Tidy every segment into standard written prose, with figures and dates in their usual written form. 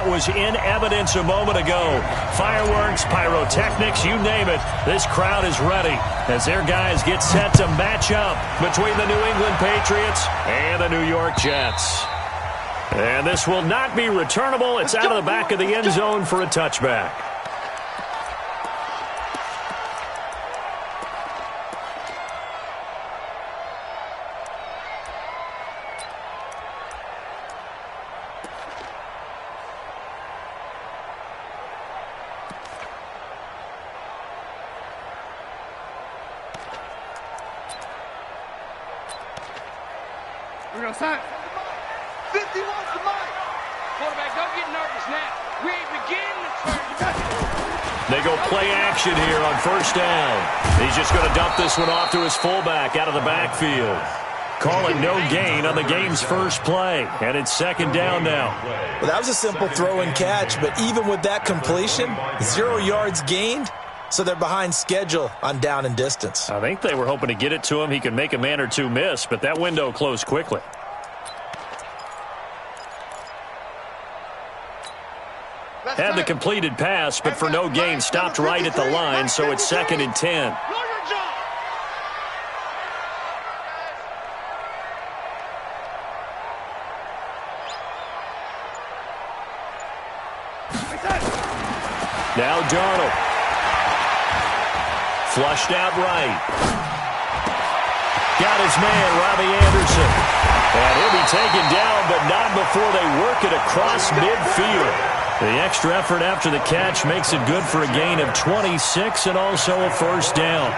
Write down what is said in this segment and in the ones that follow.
that was in evidence a moment ago. Fireworks, pyrotechnics, you name it. This crowd is ready as their guys get set to match up between the New England Patriots and the New York Jets. And this will not be returnable. It's out of the back of the end zone for a touchback. We're going to sign. 51's the mic. Quarterback, don't get nervous now. We ain't beginning the turn. They go play action here on first down. He's just going to dump this one off to his fullback out of the backfield. Call it no gain on the game's first play. And it's second down now. Well, that was a simple throw and catch, but even with that completion, 0 yards gained. So they're behind schedule on down and distance. I think they were hoping to get it to him. He could make a man or two miss, but that window closed quickly. Had the completed pass, but for no gain, stopped right at the line, so it's second and 10. Now Darnold. Flushed out right. Got his man, Robbie Anderson. And he'll be taken down, but not before they work it across midfield. The extra effort after the catch makes it good for a gain of 26 and also a first down.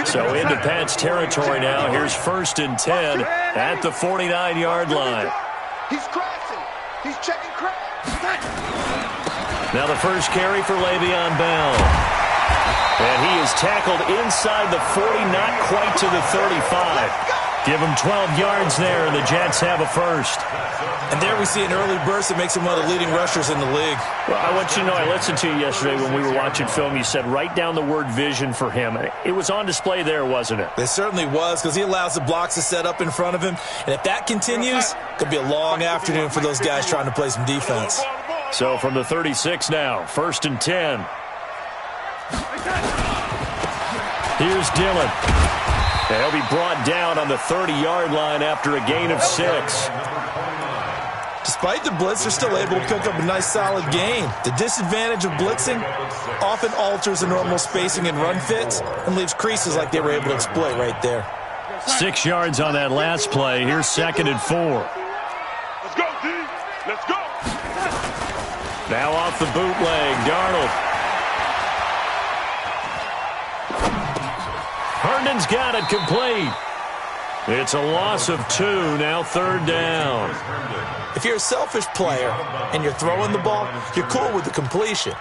So into Pat's territory now. Here's first and 10 at the 49-yard line. He's crashing. He's checking crash. Now the first carry for Le'Veon Bell. And he is tackled inside the 40, not quite to the 35. Give him 12 yards there, and the Jets have a first. And there we see an early burst that makes him one of the leading rushers in the league. Well, I want you to know, I listened to you yesterday when we were watching film. You said write down the word vision for him. It was on display there, wasn't it? It certainly was, because he allows the blocks to set up in front of him. And if that continues, it could be a long afternoon for those guys trying to play some defense. So from the 36 now, first and 10. Here's Dillon. He'll be brought down on the 30-yard line after a gain of 6. Despite the blitz, they're still able to pick up a nice solid gain. The disadvantage of blitzing often alters the normal spacing and run fits and leaves creases like they were able to exploit right there. 6 yards on that last play. Here's second and 4. Let's go, D. Let's go. Now off the bootleg, Darnold. Herndon's got it complete. It's a loss of 2, now third down. If you're a selfish player and you're throwing the ball, you're cool with the completion.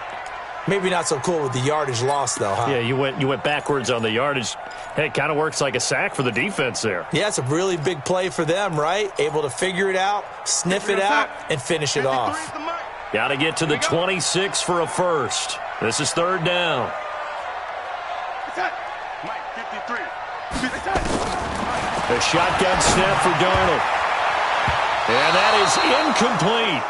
Maybe not so cool with the yardage loss, though, huh? Yeah, you went backwards on the yardage. Hey, it kind of works like a sack for the defense there. Yeah, it's a really big play for them, right? Able to figure it out, sniff it out, and finish it off. Got to get to the 26 for a first. This is third down. A shotgun snap for Darnold. And that is incomplete.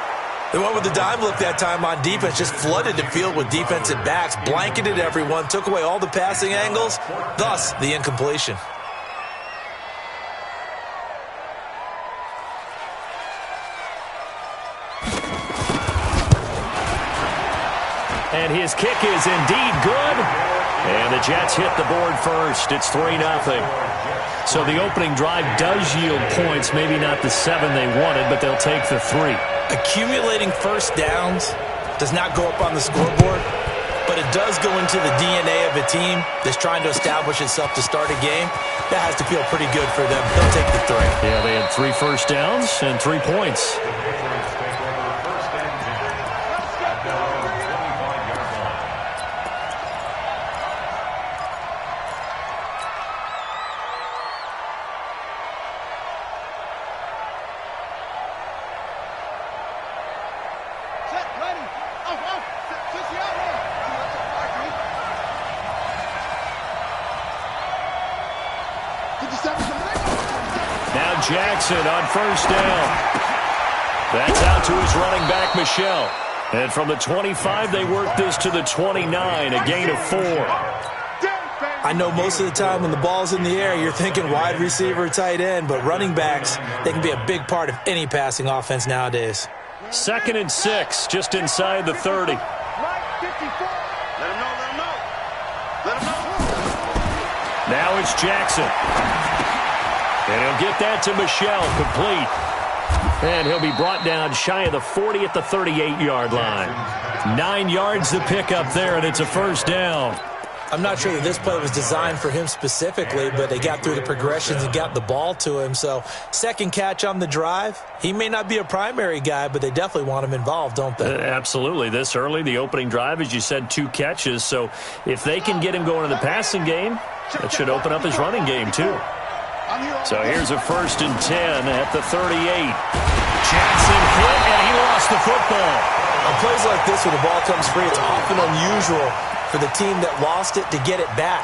They went with the dime look that time on defense, just flooded the field with defensive backs, blanketed everyone, took away all the passing angles, thus the incompletion. And his kick is indeed good. And the Jets hit the board first. It's 3-0. So the opening drive does yield points, maybe not the 7 they wanted, but they'll take the 3. Accumulating first downs does not go up on the scoreboard, but it does go into the DNA of a team that's trying to establish itself to start a game. That has to feel pretty good for them. They'll take the 3. Yeah, they had 3 first downs and 3 points. Now Jackson on first down. out to his running back, Michel. And from the 25, they work this to the 29, a gain of 4. I know most of the time when the ball's in the air, you're thinking wide receiver, tight end, but running backs, they can be a big part of any passing offense nowadays. 2nd and 6, just inside the 30. Let him know, let him know. Let him know. Now it's Jackson. And he'll get that to Michel, complete. And he'll be brought down shy of the 40 at the 38-yard line. 9 yards to pick up there, and it's a first down. I'm not sure that this play was designed for him specifically, but they got through the progressions and got the ball to him. So, second catch on the drive. He may not be a primary guy, but they definitely want him involved, don't they? Absolutely. This early, the opening drive, as you said, 2 catches. So, if they can get him going in the passing game, that should open up his running game, too. So, here's a 1st and 10 at the 38. Jackson hit, and he lost the football. On plays like this where the ball comes free, it's often unusual for the team that lost it to get it back,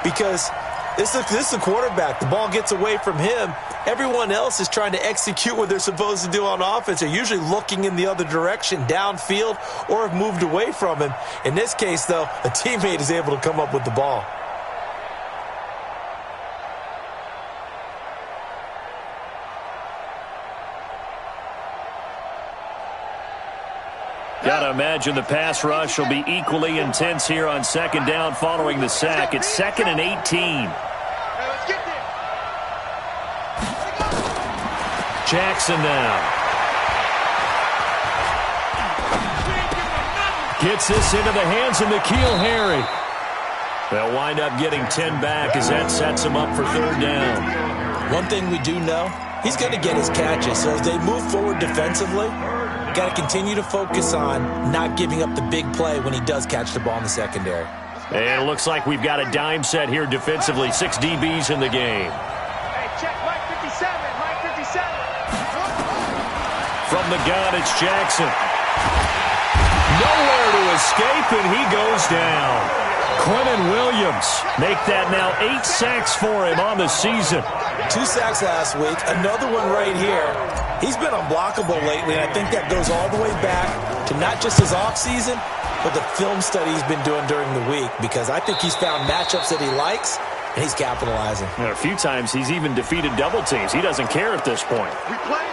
because this is the quarterback. The ball gets away from him. Everyone else is trying to execute what they're supposed to do on offense. They're usually looking in the other direction, downfield, or have moved away from him. In this case, though, a teammate is able to come up with the ball. Got to imagine the pass rush will be equally intense here on 2nd down following the sack. It's 2nd and 18. Let's get there. Jackson now. Gets this into the hands of N'Keal Harry. They'll wind up getting 10 back as that sets him up for 3rd down. One thing we do know, he's going to get his catches. So as they move forward defensively, got to continue to focus on not giving up the big play when he does catch the ball in the secondary. And it looks like we've got a dime set here defensively. 6 DBs in the game. Hey, check Mike 57, Mike 57. From the gun, it's Jackson. Nowhere to escape, and he goes down. Quinnen Williams make that now 8 sacks for him on the season. 2 sacks last week, another one right here. He's been unblockable lately, and I think that goes all the way back to not just his offseason, but the film study he's been doing during the week, because I think he's found matchups that he likes, and he's capitalizing. A few times he's even defeated double teams. He doesn't care at this point.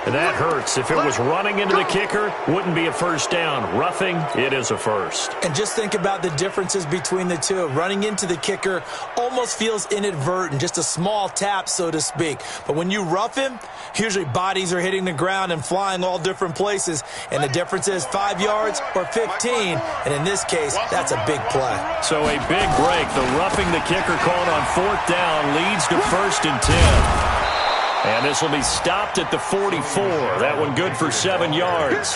And that hurts. If it was running into the kicker, wouldn't be a first down. Roughing, it is a first. And just think about the differences between the two. Running into the kicker almost feels inadvertent, just a small tap, so to speak. But when you rough him, usually bodies are hitting the ground and flying all different places. And the difference is 5 yards or 15. And in this case, that's a big play. So a big break. The roughing the kicker called on 4th down leads to 1st and 10. And this will be stopped at the 44. That one good for 7 yards.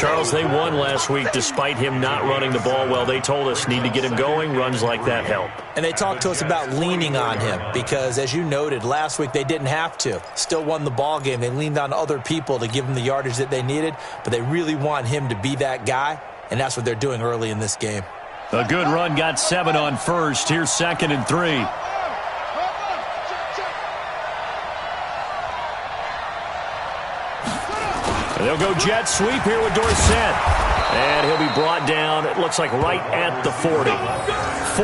Charles, they won last week despite him not running the ball well. They told us need to get him going. Runs like that help. And they talked to us about leaning on him because, as you noted, last week they didn't have to. Still won the ball game. They leaned on other people to give them the yardage that they needed, but they really want him to be that guy, and that's what they're doing early in this game. A good run got 7 on 1st. Here's 2nd and 3. And they'll go jet sweep here with Dorsett. And he'll be brought down, it looks like right at the 40.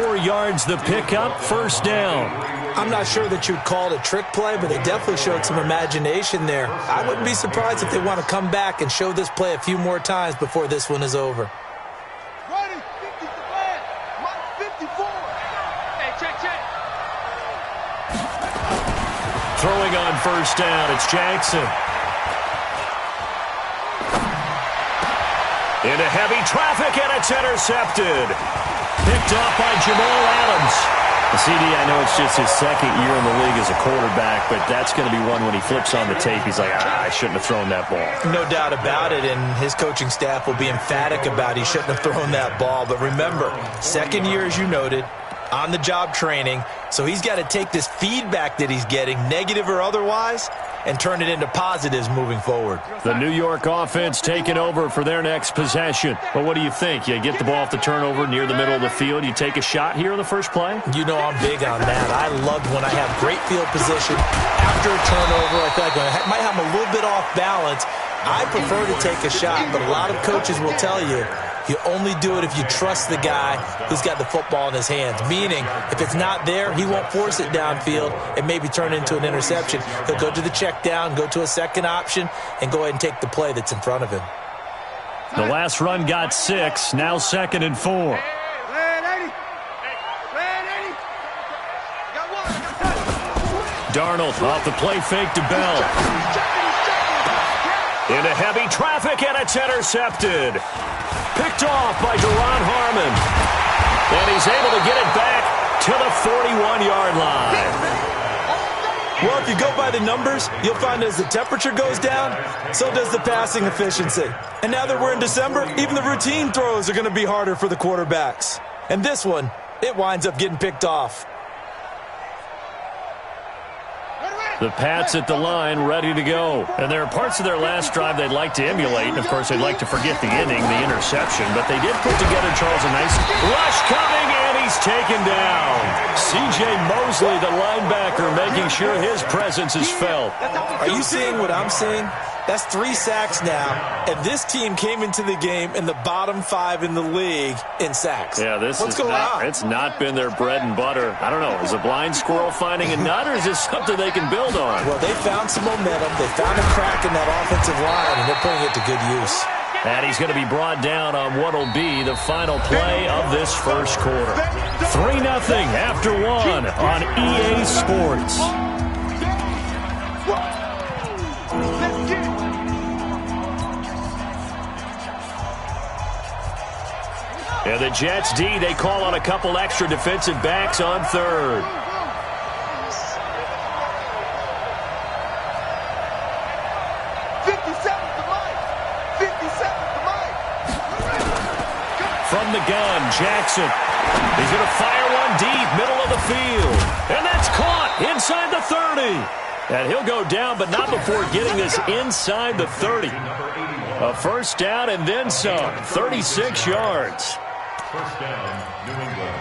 4 yards the pickup, 1st down. I'm not sure that you'd call it a trick play, but they definitely showed some imagination there. I wouldn't be surprised if they want to come back and show this play a few more times before this one is over. Ready, 50 Mike 54. Hey, check. Throwing on 1st down, it's Jackson. Into heavy traffic, and it's intercepted. Picked off by Jamal Adams. CD, I know it's just his 2nd year in the league as a quarterback, but that's going to be one when he flips on the tape, he's like, I shouldn't have thrown that ball. No doubt about it, and his coaching staff will be emphatic about he shouldn't have thrown that ball. But remember, 2nd year, as you noted, on-the-job training, so he's got to take this feedback that he's getting, negative or otherwise, and turn it into positives moving forward. The New York offense taking over for their next possession. But what do you think? You get the ball off the turnover near the middle of the field. You take a shot here on the first play? You know I'm big on that. I love when I have great field position after a turnover. I feel like I might have them a little bit off balance. I prefer to take a shot, but a lot of coaches will tell you, you only do it if you trust the guy who's got the football in his hands. Meaning, if it's not there, he won't force it downfield and maybe turn it into an interception. He'll go to the check down, go to a second option, and go ahead and take the play that's in front of him. The last run got 6, now 2nd and 4. Darnold off the play fake to Bell. Into heavy traffic, and it's intercepted. Picked off by Duron Harmon. And he's able to get it back to the 41-yard line. Well, if you go by the numbers, you'll find as the temperature goes down, so does the passing efficiency. And now that we're in December, even the routine throws are going to be harder for the quarterbacks. And this one, it winds up getting picked off. The Pats at the line, ready to go. And there are parts of their last drive they'd like to emulate. And, of course, they'd like to forget the inning, the interception. But they did put together, Charles, a nice rush coming, and he's taken down. C.J. Mosley, the linebacker, making sure his presence is felt. Are you seeing what I'm seeing? That's 3 sacks now, and this team came into the game in the bottom 5 in the league in sacks. Yeah, What's going on? It's not been their bread and butter. I don't know. Is a blind squirrel finding a nut, or is this something they can build on? Well, they found some momentum. They found a crack in that offensive line, and they're putting it to good use. And he's going to be brought down on what will be the final play of this first quarter. 3-0 after 1 on EA Sports. And the Jets D, they call on a couple extra defensive backs on third. From the gun, Jackson. He's going to fire one deep, middle of the field. And that's caught inside the 30. And he'll go down, but not before getting this inside the 30. A first down and then some. 36 yards. First down, New England.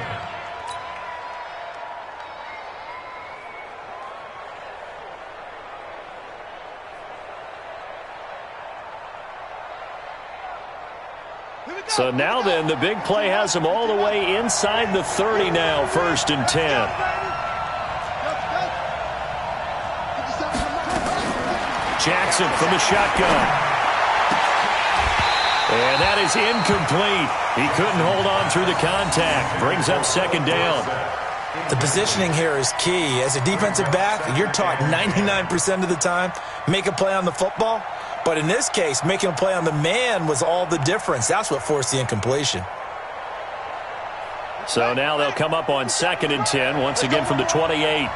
So now then, the big play has him all the way inside the 30 now, 1st and 10. Jackson from the shotgun. And that is incomplete. He couldn't hold on through the contact. Brings up 2nd down. The positioning here is key. As a defensive back, you're taught 99% of the time, make a play on the football. But in this case, making a play on the man was all the difference. That's what forced the incompletion. So now they'll come up on 2nd and 10, once again from the 28.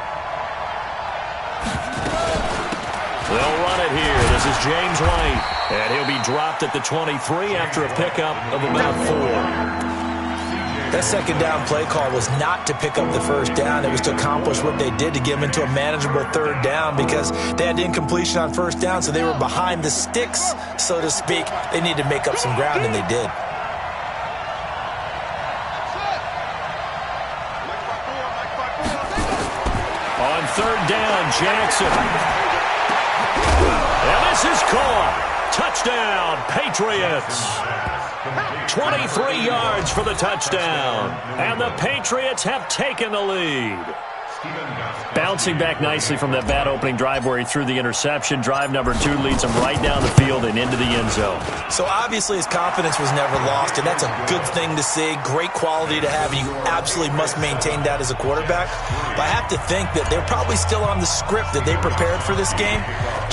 They'll run it here. This is James White. And he'll be dropped at the 23 after a pickup of about 4. That 2nd down play call was not to pick up the first down. It was to accomplish what they did, to get them into a manageable 3rd down, because they had incompletion on 1st down, so they were behind the sticks, so to speak. They needed to make up some ground, and they did. On 3rd down, Jackson. And this is caught. Touchdown, Patriots. 23 yards for the touchdown. And the Patriots have taken the lead. Bouncing back nicely from that bad opening drive where he threw the interception. Drive number 2 leads him right down the field and into the end zone. So obviously his confidence was never lost, and that's a good thing to see. Great quality to have, and you absolutely must maintain that as a quarterback. But I have to think that they're probably still on the script that they prepared for this game.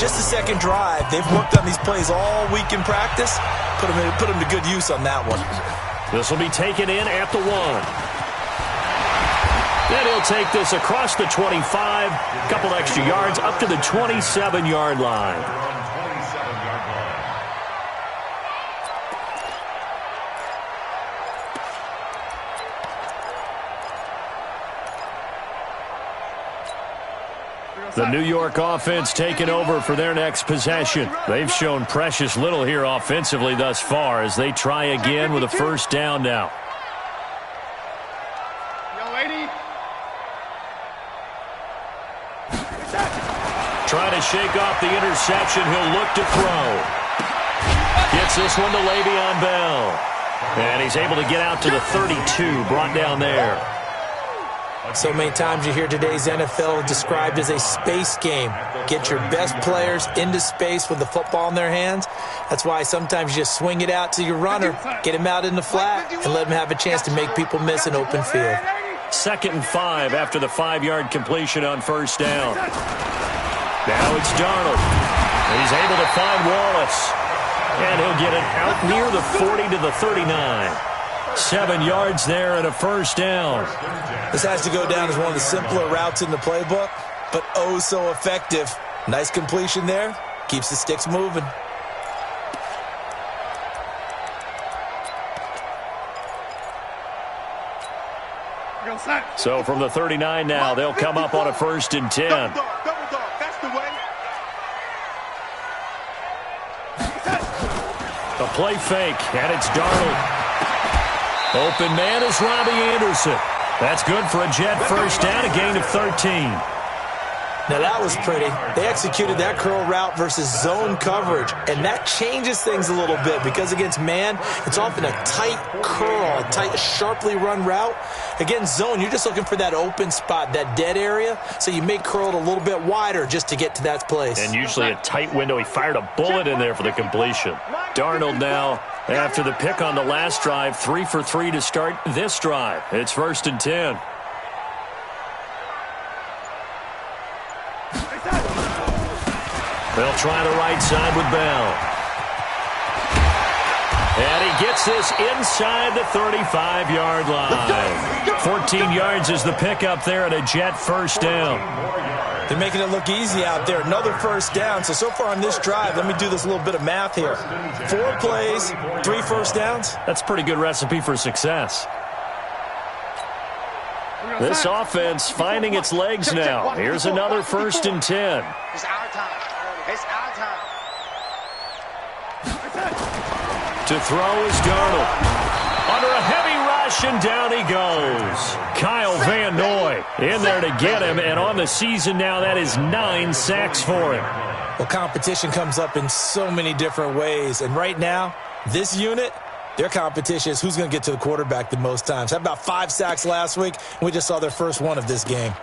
Just the 2nd drive. They've worked on these plays all week in practice. Put them to good use on that one. This will be taken in at the 1. Then he'll take this across the 25, a couple extra yards, up to the 27-yard line. The New York offense taking over for their next possession. They've shown precious little here offensively thus far as they try again with a first down now. Trying to shake off the interception. He'll look to throw. Gets this one to Le'Veon Bell. And he's able to get out to the 32, brought down there. So many times you hear today's NFL described as a space game. Get your best players into space with the football in their hands. That's why sometimes you just swing it out to your runner, get him out in the flat, and let him have a chance to make people miss an open field. 2nd and 5 after the 5-yard completion on first down. Now it's Darnold. And he's able to find Wallace. And he'll get it out near the 40 to the 39. 7 yards there and a first down. This has to go down as one of the simpler routes in the playbook, but oh so effective. Nice completion there. Keeps the sticks moving. So from the 39 now, they'll come up on a 1st and 10. Double dog. That's the way. A play fake, and it's Darnold. Open man is Robbie Anderson. That's good for a Jet first down, a gain of 13. Now that was pretty. They executed that curl route versus zone coverage, and that changes things a little bit because against man, it's often a tight curl, a tight, sharply run route. Against zone, you're just looking for that open spot, that dead area, so you may curl it a little bit wider just to get to that place. And usually a tight window. He fired a bullet in there for the completion. Darnold now, after the pick on the last drive, 3 for 3 to start this drive. It's 1st and 10. They'll try the right side with Bell. And he gets this inside the 35-yard line. 14 yards is the pickup there at a Jet first down. They're making it look easy out there. Another first down. So far on this drive, let me do this little bit of math here. 4 plays, 3 first downs. That's a pretty good recipe for success. This offense finding its legs now. Here's another 1st and 10. It's our time. It's our time. To throw is Darnold. Under a heavy rush, and down he goes. Kyle Van Noy in there to get him, and on the season now, that is 9 sacks for him. Well, competition comes up in so many different ways, and right now, this unit, their competition is who's going to get to the quarterback the most times. Had about 5 sacks last week, and we just saw their first one of this game.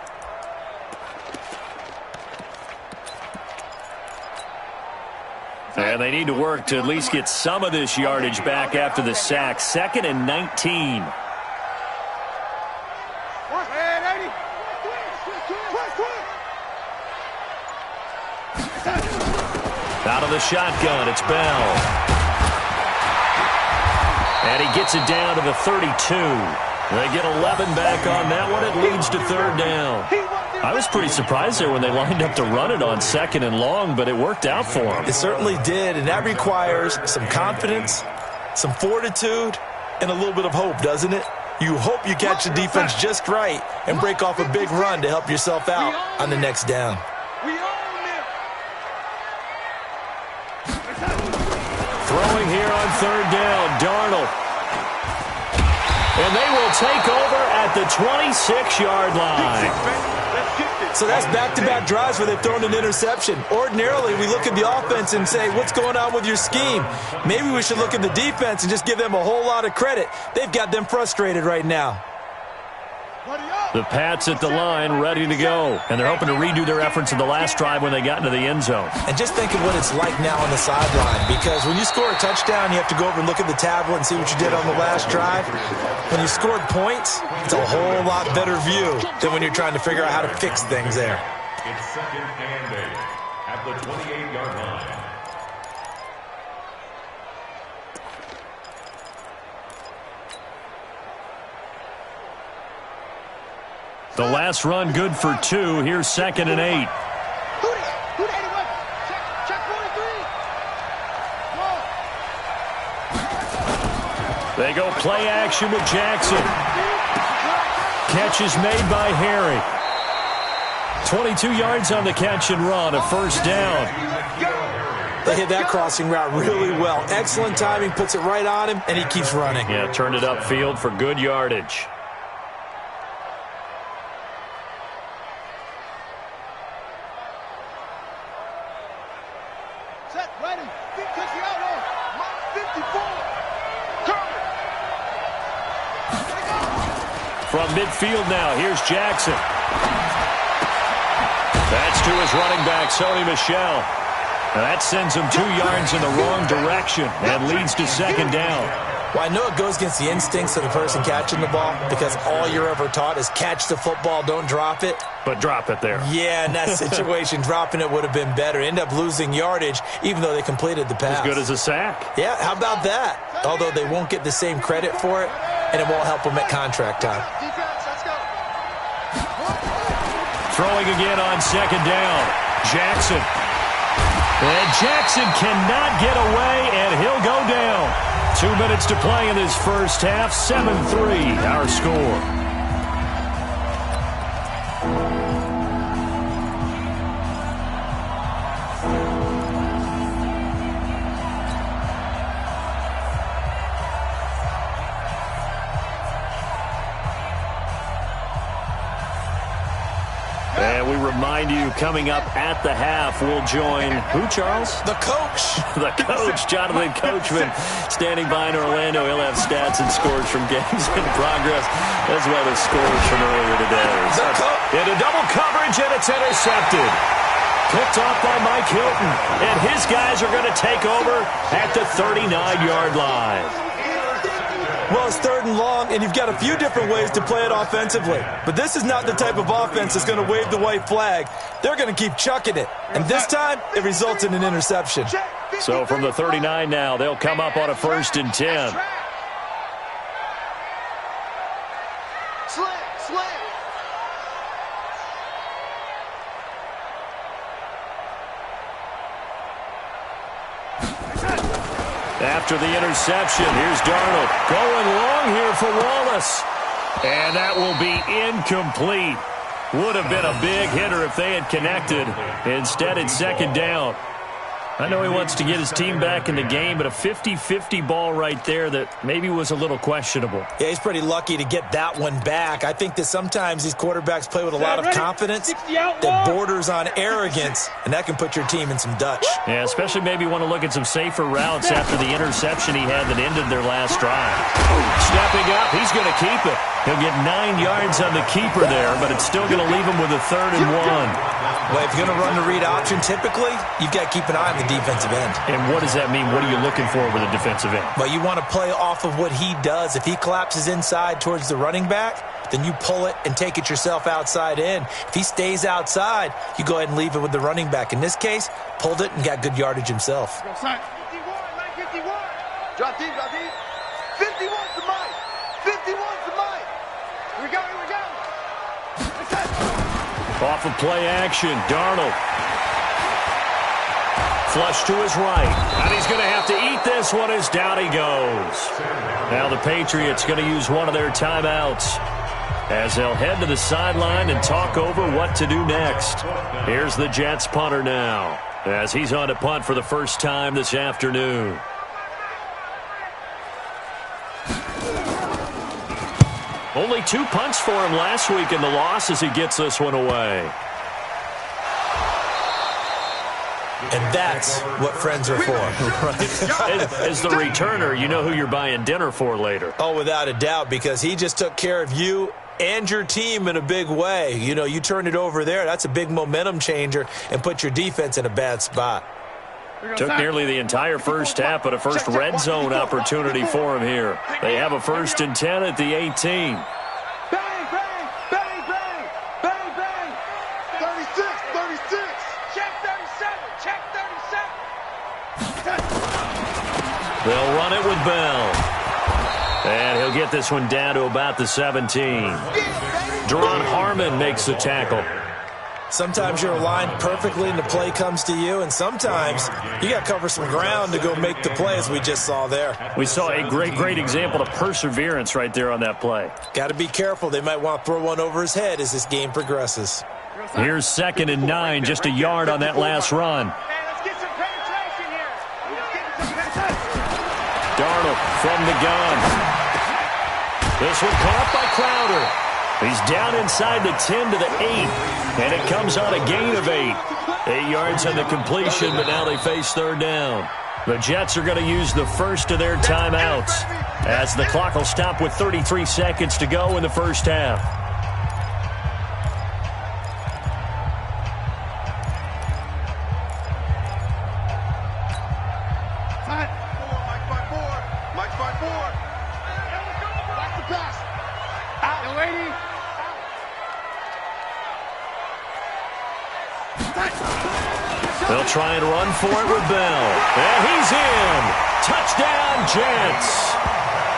And they need to work to at least get some of this yardage back after the sack. 2nd and 19. Out of the shotgun, it's Bell. And he gets it down to the 32. They get 11 back on that one. It leads to 3rd down. I was pretty surprised there when they lined up to run it on 2nd and long, but it worked out for them. It certainly did, and that requires some confidence, some fortitude, and a little bit of hope, doesn't it? You hope you catch the defense just right and break off a big run to help yourself out on the next down. Throwing here on 3rd down, Darnold. And they will take over at the 26-yard line. So that's back-to-back drives where they've thrown an interception. Ordinarily, we look at the offense and say, what's going on with your scheme? Maybe we should look at the defense and just give them a whole lot of credit. They've got them frustrated right now. The Pats at the line, ready to go. And they're hoping to redo their efforts in the last drive when they got into the end zone. And just think of what it's like now on the sideline. Because when you score a touchdown, you have to go over and look at the tablet and see what you did on the last drive. When you scored points, it's a whole lot better view than when you're trying to figure out how to fix things there. It's 2nd and 8 at the 28-yard line. The last run good for 2. Here's 2nd and 8. They go play action with Jackson. Catch is made by Harry. 22 yards on the catch and run, a 1st down. They hit that crossing route really well. Excellent timing, puts it right on him, and he keeps running. Yeah, turned it upfield for good yardage. Set, ready. Big touch out there. From midfield now, here's Jackson. That's to his running back, Sony Michel. Now that sends him 2 yards in the wrong direction and leads to second down. Well, I know it goes against the instincts of the person catching the ball because all you're ever taught is catch the football, don't drop it. But drop it there. Yeah, in that situation, dropping it would have been better. End up losing yardage, even though they completed the pass. As good as a sack. Yeah, how about that? Although they won't get the same credit for it, and it won't help them at contract time. Throwing again on second down. Jackson. And Jackson cannot get away, and he'll go down. 2 minutes to play in this first half. 7-3, our score. And we remind you, coming up at the half, we'll join who, Charles? The coach. The coach, Jonathan Coachman, standing by in Orlando. He'll have stats and scores from games in progress, as well as scores from earlier today. Into double coverage, and it's intercepted. Picked off by Mike Hilton, and his guys are going to take over at the 39-yard line. Well, it's 3rd and long, and you've got a few different ways to play it offensively. But this is not the type of offense that's going to wave the white flag. They're going to keep chucking it. And this time, it results in an interception. So from the 39 now, they'll come up on a 1st and 10. After the interception, here's Darnold going long here for Wallace. And that will be incomplete. Would have been a big hitter if they had connected. Instead, it's second down. I know he wants to get his team back in the game, but a 50-50 ball right there that maybe was a little questionable. Yeah, he's pretty lucky to get that one back. I think that sometimes these quarterbacks play with a lot of confidence that borders on arrogance, and that can put your team in some Dutch. Yeah, especially maybe want to look at some safer routes after the interception he had that ended their last drive. Stepping up, he's going to keep it. He'll get 9 yards on the keeper there, but it's still going to leave him with a 3rd and 1. Well, if you're going to run the read option, typically, you've got to keep an eye on the defensive end. And what does that mean? What are you looking for with a defensive end? Well, you want to play off of what he does. If he collapses inside towards the running back, then you pull it and take it yourself outside in. If he stays outside, you go ahead and leave it with the running back. In this case, pulled it and got good yardage himself. 51, 51. Drop deep, drop deep. 51's the mic. 51's the mic. Here we go, here we go. Off of play action, Darnold. Flush to his right. And he's going to have to eat this one as down he goes. Now the Patriots going to use one of their timeouts as they'll head to the sideline and talk over what to do next. Here's the Jets punter now as he's on to punt for the first time this afternoon. Only 2 punts for him last week in the loss as he gets this one away. And that's what friends are for. Right. As the returner, you know who you're buying dinner for later. Oh, without a doubt, because he just took care of you and your team in a big way. You know, you turned it over there. That's a big momentum changer and put your defense in a bad spot. Took nearly the entire first half, but a first red zone opportunity for him here. They have a 1st and 10 at the 18. Bang, bang, bang, bang, bang, bang. 36, 36. Check 37, check 37. They'll run it with Bell. And he'll get this one down to about the 17. Deron Harmon makes the tackle. Sometimes you're aligned perfectly and the play comes to you, and sometimes you got to cover some ground to go make the play, as we just saw there. We saw a great example of perseverance right there on that play. Got to be careful. They might want to throw one over his head as this game progresses. Here's 2nd and 9, just a yard on that last run. Hey, let's get some penetration here. Let's get some penetration. Darnold from the gun. This one caught by Crowder. He's down inside the 10 to the 8, and it comes on a gain of 8. 8 yards on the completion, but now they face third down. The Jets are going to use the first of their timeouts as the clock will stop with 33 seconds to go in the first half. They'll try and run for it with Bell. And he's in. Touchdown, Jets.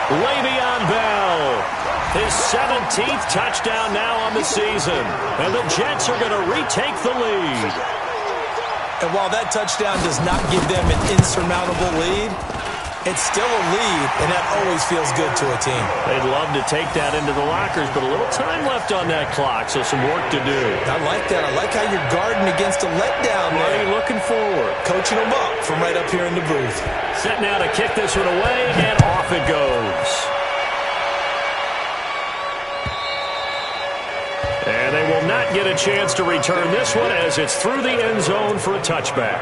Le'Veon Bell. His 17th touchdown now on the season. And the Jets are going to retake the lead. And while that touchdown does not give them an insurmountable lead, it's still a lead, and that always feels good to a team. They'd love to take that into the lockers, but a little time left on that clock, so some work to do. I like that. I like how you're guarding against a letdown there. Already looking forward. Coaching them up from right up here in the booth. Set now to kick this one away, and off it goes. And they will not get a chance to return this one as it's through the end zone for a touchback.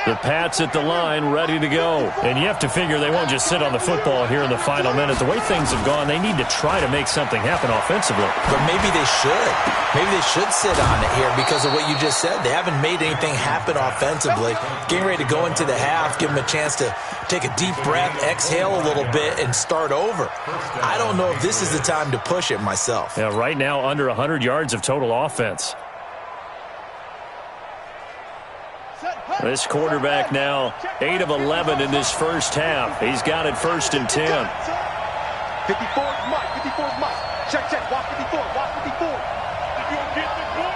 The Pats at the line, ready to go. And you have to figure they won't just sit on the football here in the final minute. The way things have gone, they need to try to make something happen offensively. But maybe they should. Maybe they should sit on it here because of what you just said. They haven't made anything happen offensively. Getting ready to go into the half, give them a chance to take a deep breath, exhale a little bit, and start over. I don't know if this is the time to push it myself. Yeah, right now under 100 yards of total offense. This quarterback now 8 of 11 in this first half. He's got it 1st and 10. 54 is Mike. 54 is Mike. Check, check. Watch 54. Watch 54. If you don't get this one,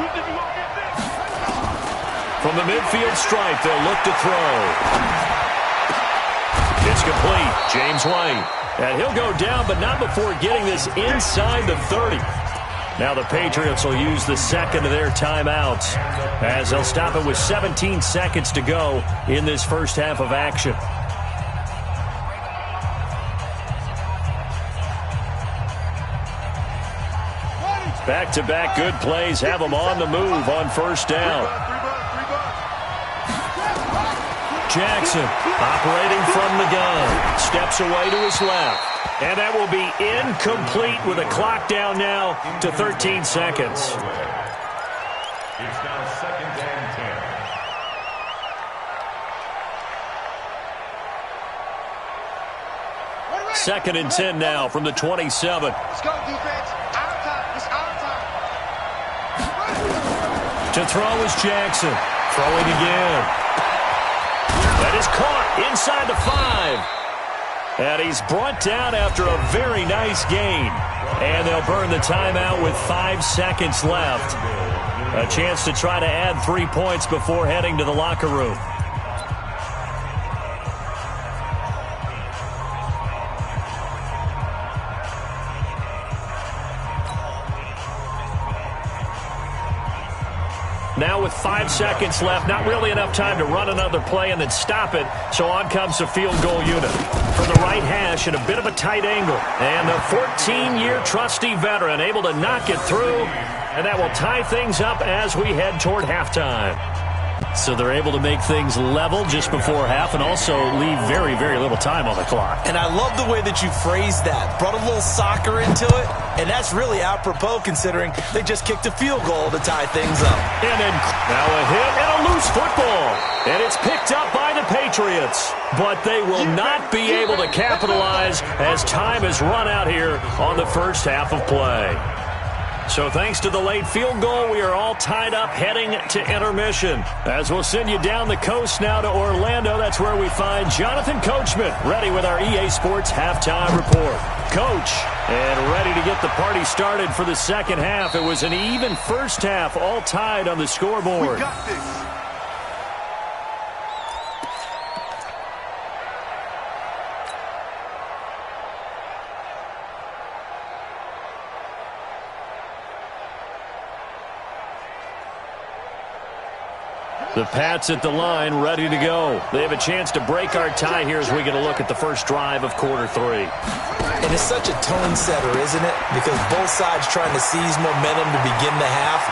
you think you're going to get this? From the midfield stripe, they'll look to throw. It's complete. James White. And he'll go down, but not before getting this inside the 30. Now the Patriots will use the second of their timeouts as they'll stop it with 17 seconds to go in this first half of action. Back-to-back good plays have them on the move on first down. Jackson operating from the gun. Steps away to his left. And that will be incomplete with a clock down now to 13 seconds. It's now 2nd and 10. 2nd and 10 now from the 27. Let's go, defense. Our time. It's our time. To throw is Jackson. Throwing again. That is caught inside the 5. And he's brought down after a very nice gain. And they'll burn the timeout with 5 seconds left. A chance to try to add 3 points before heading to the locker room. Now with 5 seconds left, not really enough time to run another play and then stop it. So on comes the field goal unit. From the right hash at a bit of a tight angle. And the 14-year trusty veteran able to knock it through. And that will tie things up as we head toward halftime. So they're able to make things level just before half and also leave very, very little time on the clock. And I love the way that you phrased that. Brought a little soccer into it, and that's really apropos considering they just kicked a field goal to tie things up. And then now a hit and a loose football. And it's picked up by the Patriots. But they will not be able to capitalize as time has run out here on the first half of play. So thanks to the late field goal, we are all tied up heading to intermission. As we'll send you down the coast now to Orlando, that's where we find Jonathan Coachman, ready with our EA Sports Halftime Report. Coach, and ready to get the party started for the second half. It was an even first half, all tied on the scoreboard. We got this. The Pats at the line, ready to go. They have a chance to break our tie here as we get a look at the first drive of quarter 3. And it's such a tone setter, isn't it? Because both sides trying to seize momentum to begin the half.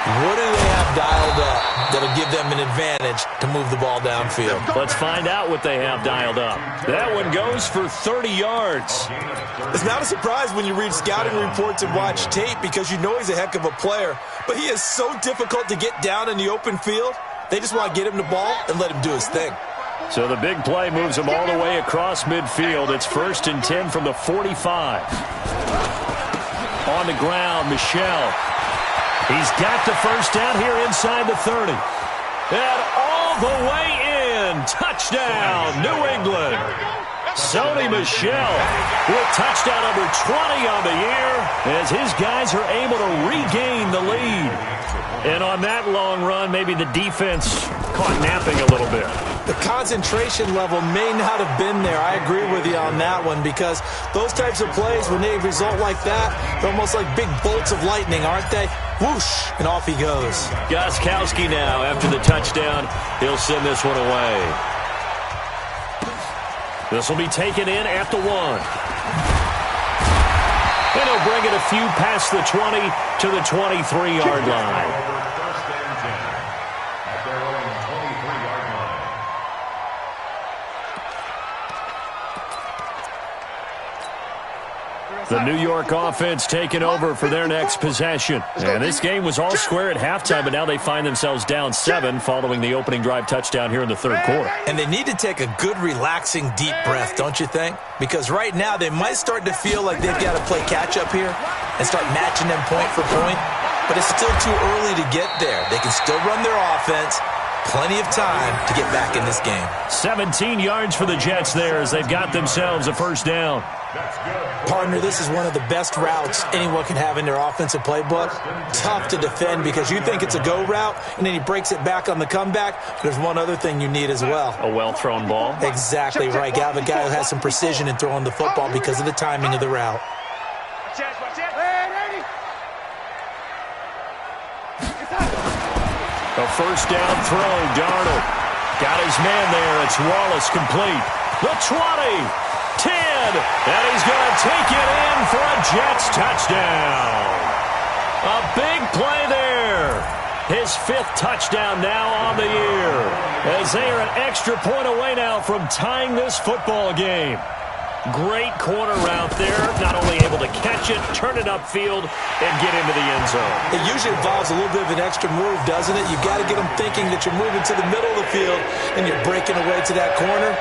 What do they have dialed up that'll give them an advantage to move the ball downfield? Let's find out what they have dialed up. That one goes for 30 yards. It's not a surprise when you read scouting reports and watch tape because you know he's a heck of a player. But he is so difficult to get down in the open field. They just want to get him the ball and let him do his thing. So the big play moves him all the way across midfield. It's 1st and 10 from the 45. On the ground, Michel. He's got the first down here inside the 30. And all the way in. Touchdown, New England. Sony Michel with touchdown number 20 on the year as his guys are able to regain the lead. And on that long run, maybe the defense caught napping a little bit. The concentration level may not have been there. I agree with you on that one because those types of plays, when they result like that, they're almost like big bolts of lightning, aren't they? Whoosh, and off he goes. Gostkowski now, after the touchdown, he'll send this one away. This will be taken in at the 1. And he'll bring it a few past the 20 to the 23-yard line. First and 10 at their own 23-yard line. The New York offense taking over for their next possession. And this game was all square at halftime, but now they find themselves down 7 following the opening drive touchdown here in the third quarter. And they need to take a good, relaxing, deep breath, don't you think? Because right now they might start to feel like they've got to play catch-up here and start matching them point for point. But it's still too early to get there. They can still run their offense. Plenty of time to get back in this game. 17 yards for the Jets there as they've got themselves a first down. Partner, this is one of the best routes anyone can have in their offensive playbook. Tough to defend because you think it's a go route, and then he breaks it back on the comeback. There's one other thing you need as well. A well-thrown ball. Exactly right. You have a guy who has some precision in throwing the football because of the timing of the route. A first down throw, Darnold. Got his man there. It's Wallace complete. The 20, 10, and he's going to take it in for a Jets touchdown. A big play there. His 5th touchdown now on the year. As they are an extra point away now from tying this football game. Great corner route there. Not only able to catch it, turn it upfield, and get into the end zone. It usually involves a little bit of an extra move, doesn't it? You've got to get them thinking that you're moving to the middle of the field and you're breaking away to that corner.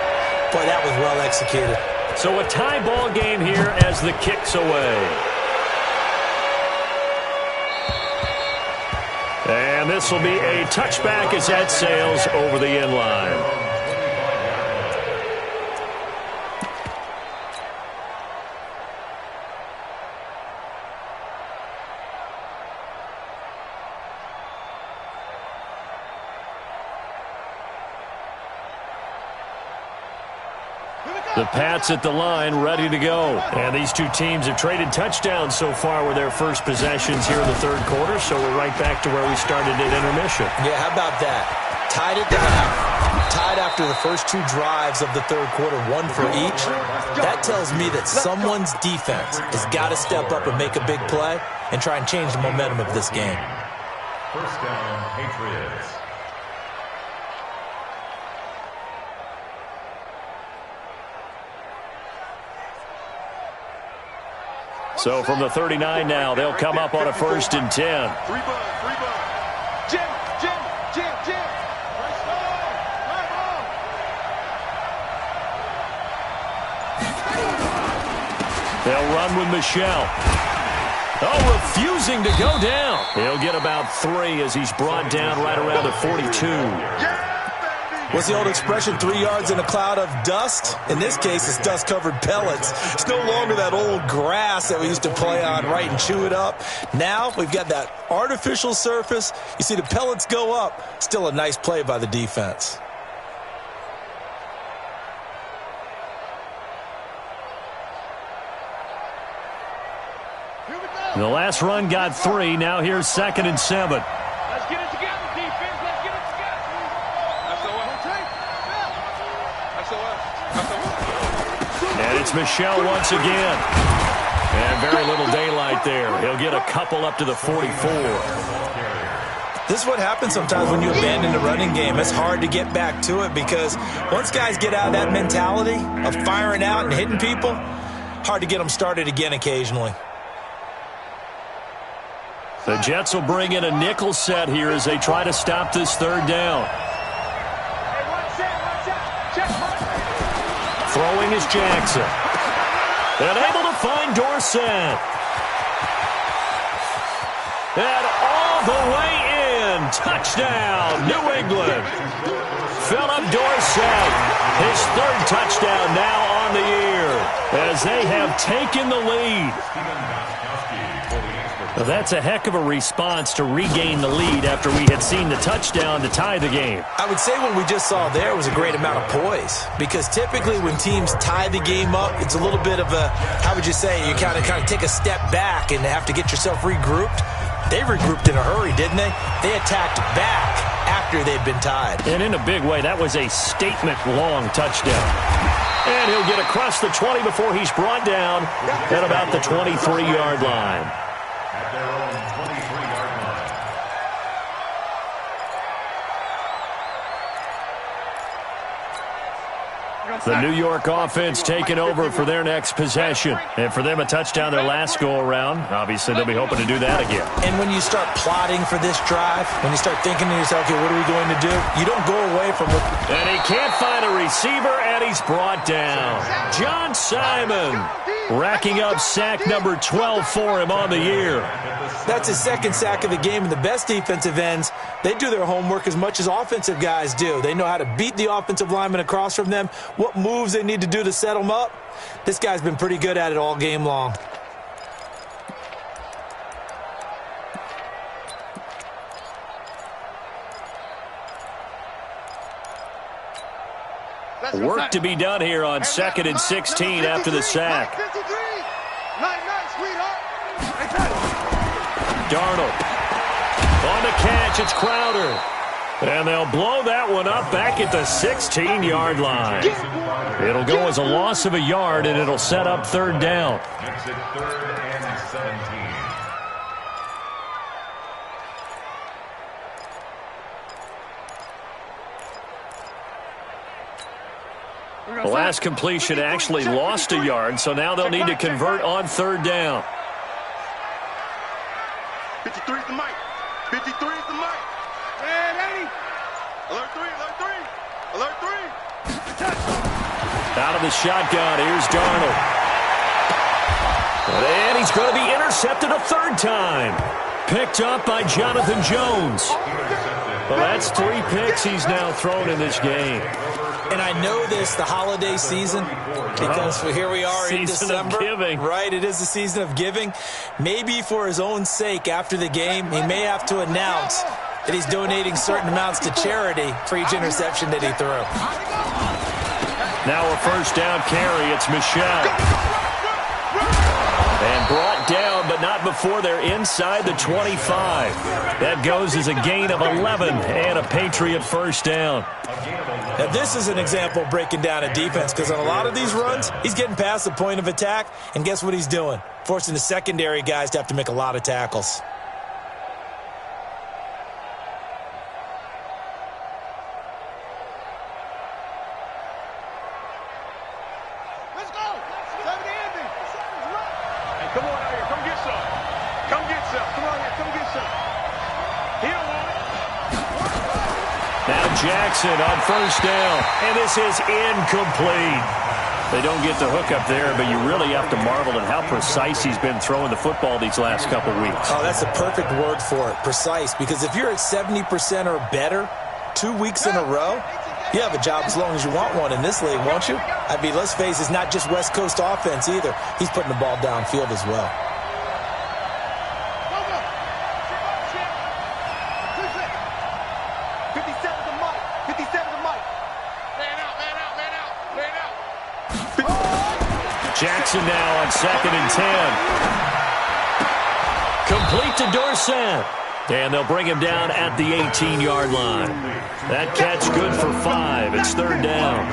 Boy, that was well executed. So a tie ball game here as the kick's away. And this will be a touchback as that sails over the end line. The Pats at the line, ready to go. And these two teams have traded touchdowns so far with their first possessions here in the third quarter, so we're right back to where we started at intermission. Yeah, how about that? Tied at the half. Tied after the first 2 drives of the third quarter, 1 for each. That tells me that someone's defense has got to step up and make a big play and try and change the momentum of this game. First down, Patriots. So from the 39 now, they'll come up on a 1st and 10. Jim. They'll run with Michel. Oh, refusing to go down. He'll get about 3 as he's brought down right around the 42. What's the old expression, 3 yards in a cloud of dust? In this case, it's dust-covered pellets. It's no longer that old grass that we used to play on, right, and chew it up. Now we've got that artificial surface. You see the pellets go up. Still a nice play by the defense. The last run got 3. Now here's 2nd and 7. Let's get it together, defense. Let's get it together. And it's Michel once again. And very little daylight there. He'll get a couple up to the 44. This is what happens sometimes when you abandon the running game. It's hard to get back to it because once guys get out of that mentality of firing out and hitting people, hard to get them started again occasionally. The Jets will bring in a nickel set here as they try to stop this third down. Throwing is Jackson. And able to find Dorsett. And all the way in. Touchdown, New England. Philip Dorsett, his third touchdown now on the year as they have taken the lead. Well, that's a heck of a response to regain the lead after we had seen the touchdown to tie the game. I would say what we just saw there was a great amount of poise because typically when teams tie the game up, it's a little bit of a, how would you say, you kind of take a step back and have to get yourself regrouped. They regrouped in a hurry, didn't they? They attacked back after they'd been tied. And in a big way, that was a statement-long touchdown. And he'll get across the 20 before he's brought down at about the 23-yard line. At their own 23-yard line. The New York offense taking over for their next possession. And for them, a touchdown their last go-around. Obviously, they'll be hoping to do that again. And when you start plotting for this drive, when you start thinking to yourself, okay, what are we going to do? You don't go away from what... And he can't find a receiver, and he's brought down. John Simon racking up sack number 12 for him on the year. That's his second sack of the game, and the best defensive ends, they do their homework as much as offensive guys do. They know how to beat the offensive lineman across from them, what moves they need to do to set them up. This guy's been pretty good at it all game long. Work to be done here on 2nd and 16 after the sack. Darnold. On the catch, it's Crowder. And they'll blow that one up back at the 16-yard line. It'll go as a loss of a yard, and it'll set up third down. Makes it 3rd and 17. The last completion actually lost a yard, so now they'll need to convert on third down. 53 is the mic. 53 is the mic. Red 80. Alert 3, alert 3. Alert 3. Out of the shotgun, here's Darnold. And he's going to be intercepted a third time. Picked up by Jonathan Jones. Well, that's 3 picks he's now thrown in this game. And I know this, the holiday season, because here we are in December. Season of giving. Right, it is the season of giving. Maybe for his own sake after the game, he may have to announce that he's donating certain amounts to charity for each interception that he threw. Now a first down carry, it's Michel. And brought down, but not before they're inside the 25. That goes as a gain of 11 and a Patriot first down. Now, this is an example of breaking down a defense because on a lot of these runs, he's getting past the point of attack, and guess what he's doing? Forcing the secondary guys to have to make a lot of tackles. Let's go. 70 Andy. Hey, come on out here. Come get some. Come get some. Come on here. Come get some. He don't want it. Now Jackson on first down, and this is incomplete. They don't get the hook up there, but you really have to marvel at how precise he's been throwing the football these last couple weeks. Oh, that's the perfect word for it, precise, because if you're at 70% or better 2 weeks in a row, you have a job as long as you want one in this league, won't you? I mean, let's face it, it's not just West Coast offense either. He's putting the ball downfield as well. Jackson now on 2nd and 10. Complete to Dorsett. And they'll bring him down at the 18-yard line. That catch good for 5. It's third down.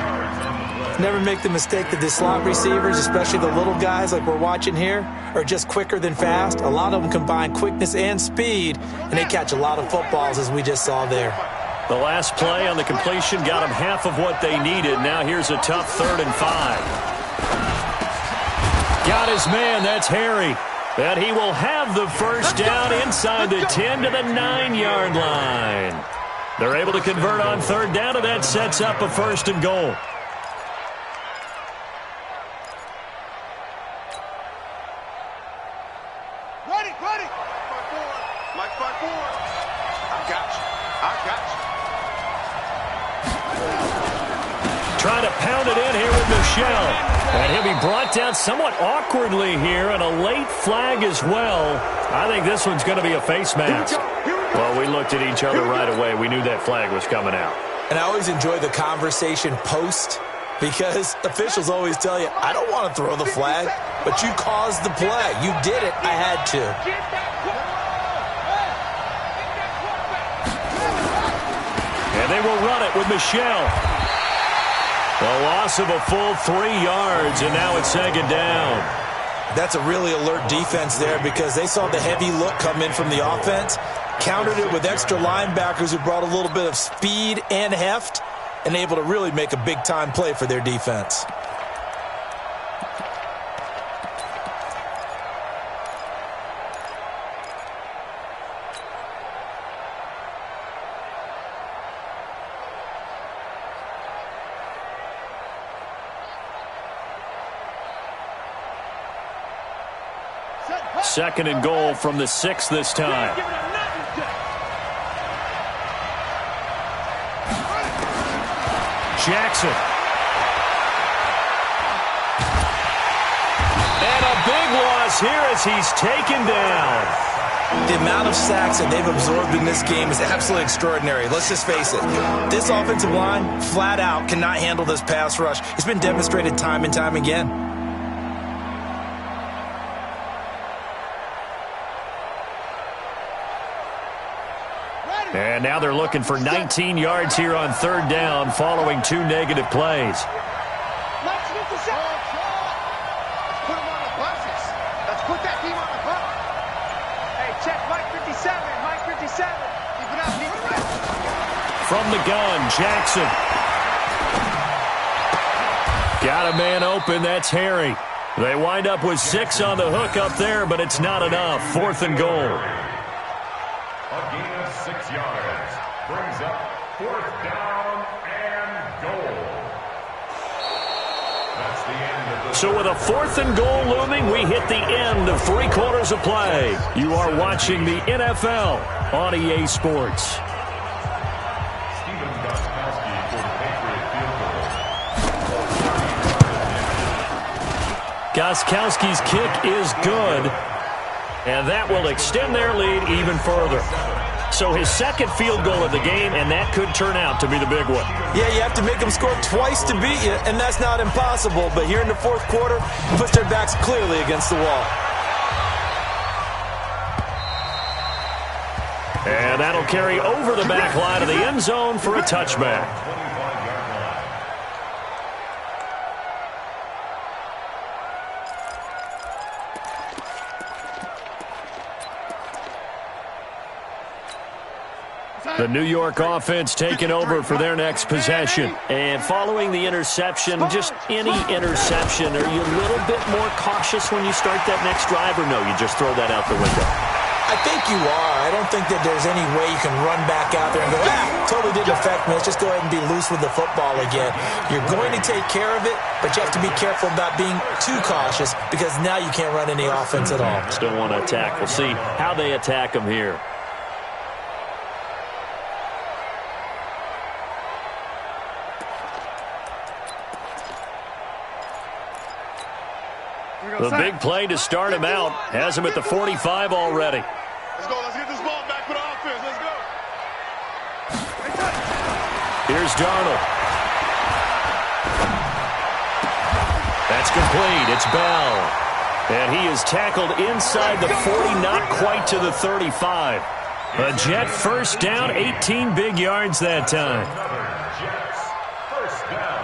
Never make the mistake that the slot receivers, especially the little guys like we're watching here, are just quicker than fast. A lot of them combine quickness and speed, and they catch a lot of footballs, as we just saw there. The last play on the completion got them half of what they needed. Now here's a tough 3rd and 5. Got his man. That's Harry. And he will have the first down inside the 10 to the 9-yard line. They're able to convert on 3rd down, and that sets up a 1st and goal. Ready. Mike 5-4. I got you. Trying to pound it in here with Michelle. And he'll be brought down somewhat awkwardly here, and a late flag as well. I think this one's going to be a face mask. Well, we looked at each other right away. We knew that flag was coming out. And I always enjoy the conversation post, because officials always tell you, I don't want to throw the flag, but you caused the play. You did it. I had to. And they will run it with Michelle. A loss of a full 3 yards, and now it's 2nd down. That's a really alert defense there, because they saw the heavy look come in from the offense, countered it with extra linebackers who brought a little bit of speed and heft, and able to really make a big-time play for their defense. Second and goal from the 6 this time. Jackson. And a big loss here as he's taken down. The amount of sacks that they've absorbed in this game is absolutely extraordinary. Let's just face it. This offensive line, flat out, cannot handle this pass rush. It's been demonstrated time and time again. And now they're looking for 19 yards here on 3rd down following 2 negative plays. Let's put them on the buses. Let's put that team on the bus. Hey, check Mike 57. Mike 57. Keep it up. Keep it up. From the gun, Jackson. Got a man open. That's Harry. They wind up with 6 on the hook up there, but it's not enough. 4th and goal. A gain of 6 yards brings up 4th down and goal. That's the end of the... So with a 4th and goal looming, we hit the end of 3 quarters of play. You are watching the NFL on EA Sports. Stephen Gostkowski for the Patriot field goal. Gostkowski's kick is good. And that will extend their lead even further. So his 2nd field goal of the game, and that could turn out to be the big one. Yeah, you have to make them score twice to beat you, and that's not impossible. But here in the 4th quarter, puts their backs clearly against the wall. And that'll carry over the back line of the end zone for a touchback. The New York offense taking over for their next possession. And following the interception, just any interception, are you a little bit more cautious when you start that next drive, or no, you just throw that out the window? I think you are. I don't think that there's any way you can run back out there and go, totally didn't affect me. Let's just go ahead and be loose with the football again. You're going to take care of it, but you have to be careful about being too cautious, because now you can't run any offense at all. Still want to attack. We'll see how they attack them here. The big play to start him out has him at the 45 already. Let's go. Let's get this ball back for the offense. Let's go. Here's Darnold. That's complete. It's Bell. And he is tackled inside the 40, not quite to the 35. A Jet first down, 18 big yards that time. Another Jets first down.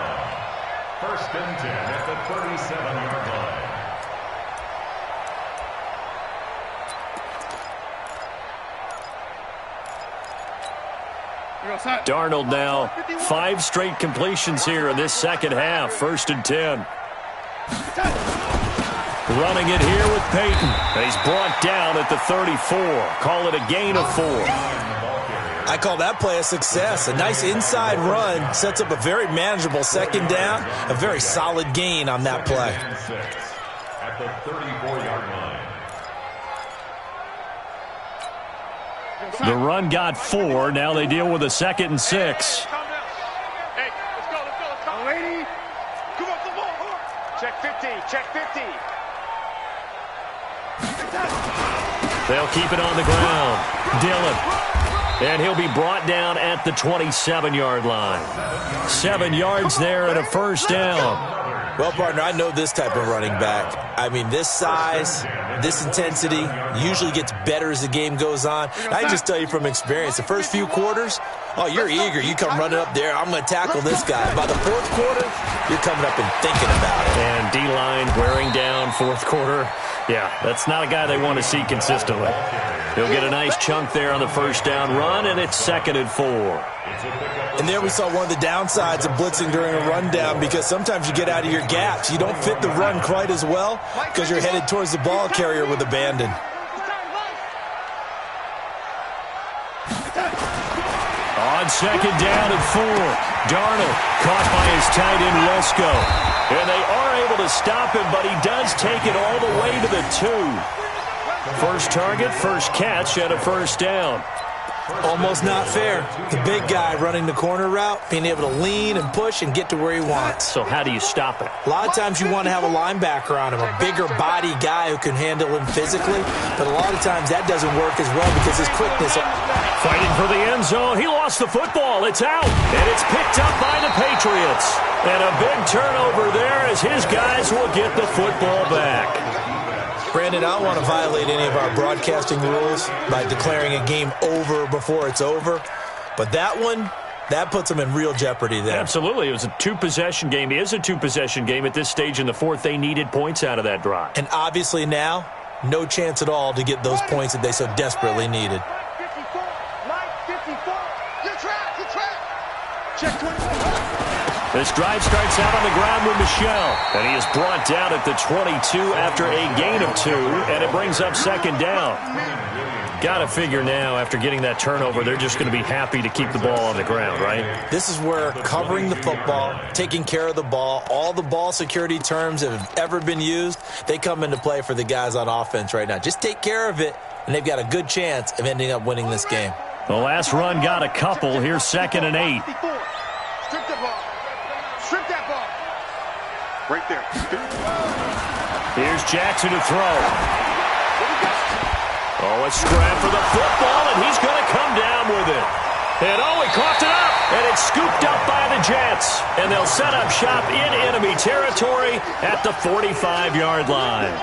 First Darnold now 5 straight completions here in this second half. 1st and 10. Running it here with Peyton. He's brought down at the 34. Call it a gain of 4. I call that play a success. A nice inside run sets up a very manageable second down. A very solid gain on that play. At the 34-yard line. The run got 4. Now they deal with a 2nd and 6. Hey, let's go. Lady, come on. Check 50. They'll keep it on the ground. Dillon. And he'll be brought down at the 27-yard line. 7 yards there and a 1st down. Well, partner, I know this type of running back. I mean, this size, this intensity usually gets better as the game goes on. I just tell you from experience, the first few quarters, oh, you're eager. You come running up there, I'm going to tackle this guy. By the 4th quarter, you're coming up and thinking about it. And D-line wearing down 4th quarter. Yeah, that's not a guy they want to see consistently. He'll get a nice chunk there on the 1st down run, and it's 2nd and 4. And there we saw one of the downsides of blitzing during a rundown, because sometimes you get out of your gaps. You don't fit the run quite as well because you're headed towards the ball carrier with abandon. On 2nd down and 4, Darnold caught by his tight end Wesco. And they are able to stop him, but he does take it all the way to the 2. First target, first catch, and a 1st down. Almost not fair. The big guy running the corner route, being able to lean and push and get to where he wants. So how do you stop it? A lot of times you want to have a linebacker on him, a bigger body guy who can handle him physically, but a lot of times that doesn't work as well because his quickness. Fighting for the end zone. He lost the football. It's out, and it's picked up by the Patriots. And a big turnover there as his guys will get the football back. Brandon, I don't want to violate any of our broadcasting rules by declaring a game over before it's over, but that one, that puts them in real jeopardy there. Absolutely. It was a 2-possession game. It is a 2-possession game at this stage in the 4th. They needed points out of that drive. And obviously now, no chance at all to get those points that they so desperately needed. 54. You're trapped. Check 24. This drive starts out on the ground with Michel, and he is brought down at the 22 after a gain of 2, and it brings up 2nd down. Got to figure now, after getting that turnover, they're just going to be happy to keep the ball on the ground, right? This is where covering the football, taking care of the ball, all the ball security terms that have ever been used, they come into play for the guys on offense right now. Just take care of it, and they've got a good chance of ending up winning this game. The last run got a couple. Here's 2nd and 8. Strip the ball. Strip that ball. Right there. Here's Jackson to throw. Oh, a scrap for the football, and he's going to come down with it. And oh, he coughed it up, and it's scooped up by the Jets. And they'll set up shop in enemy territory at the 45-yard line.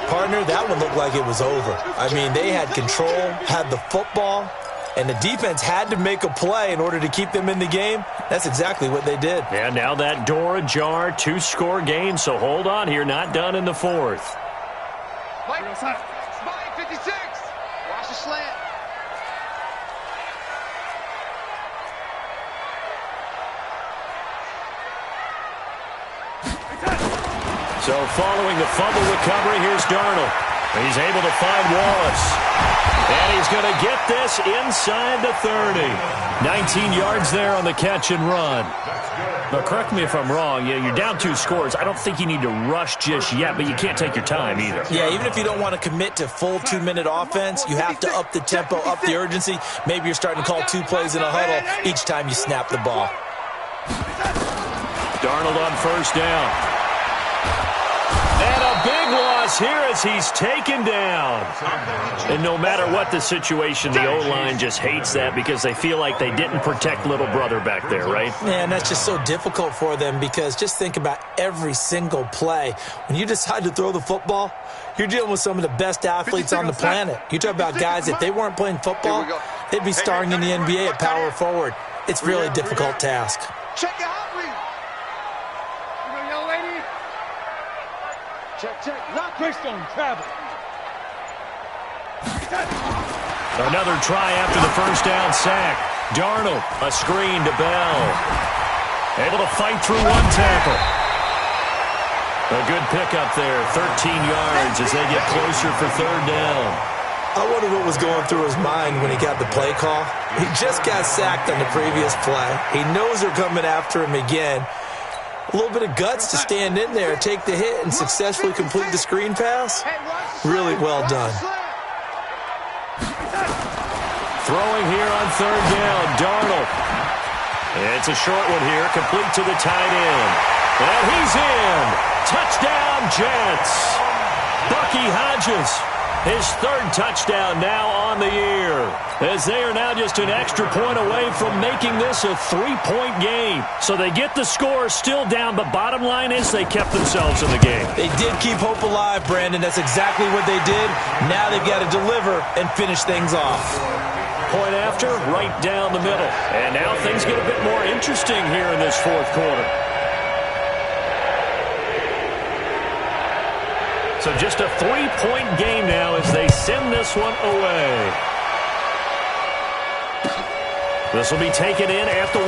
Partner, that one looked like it was over. I mean, they had control, had the football, and the defense had to make a play in order to keep them in the game. That's exactly what they did. And now that door ajar, 2-score game, so hold on here, not done in the 4th. Mike 56. Watch the slant. So following the fumble recovery, here's Darnold. He's able to find Wallace. And he's going to get this inside the 30. 19 yards there on the catch and run. But correct me if I'm wrong, you're down 2 scores. I don't think you need to rush just yet, but you can't take your time either. Yeah, even if you don't want to commit to full 2-minute offense, you have to up the tempo, up the urgency. Maybe you're starting to call 2 plays in a huddle each time you snap the ball. Darnold on 1st down. And a big loss here as he's taken down. And no matter what the situation, the O-line just hates that because they feel like they didn't protect little brother back there, right? Yeah, and that's just so difficult for them because just think about every single play. When you decide to throw the football, you're dealing with some of the best athletes on the planet. You talk about guys, if they weren't playing football, they'd be starring in the NBA at power forward. It's really a difficult task. Check your hot read. You know, young lady. Check. Not Greystone, travel. Another try after the 1st down sack. Darnold, a screen to Bell. Able to fight through one tackle. A good pickup there, 13 yards as they get closer for third down. I wonder what was going through his mind when he got the play call. He just got sacked on the previous play. He knows they're coming after him again. A little bit of guts to stand in there, take the hit, and successfully complete the screen pass. Really well done. Throwing here on third down, Darnold. It's a short one here, complete to the tight end. And he's in. Touchdown, Jets. Bucky Hodges, his third touchdown now on the year, as they are now just an extra point away from making this a 3-point game. So they get the score still down, but bottom line is they kept themselves in the game. They did keep hope alive, Brandon. That's exactly what they did. Now they've got to deliver and finish things off. Point after, right down the middle. And now things get a bit more interesting here in this fourth quarter. So just a 3-point game now as they send this one away. This will be taken in at the 1.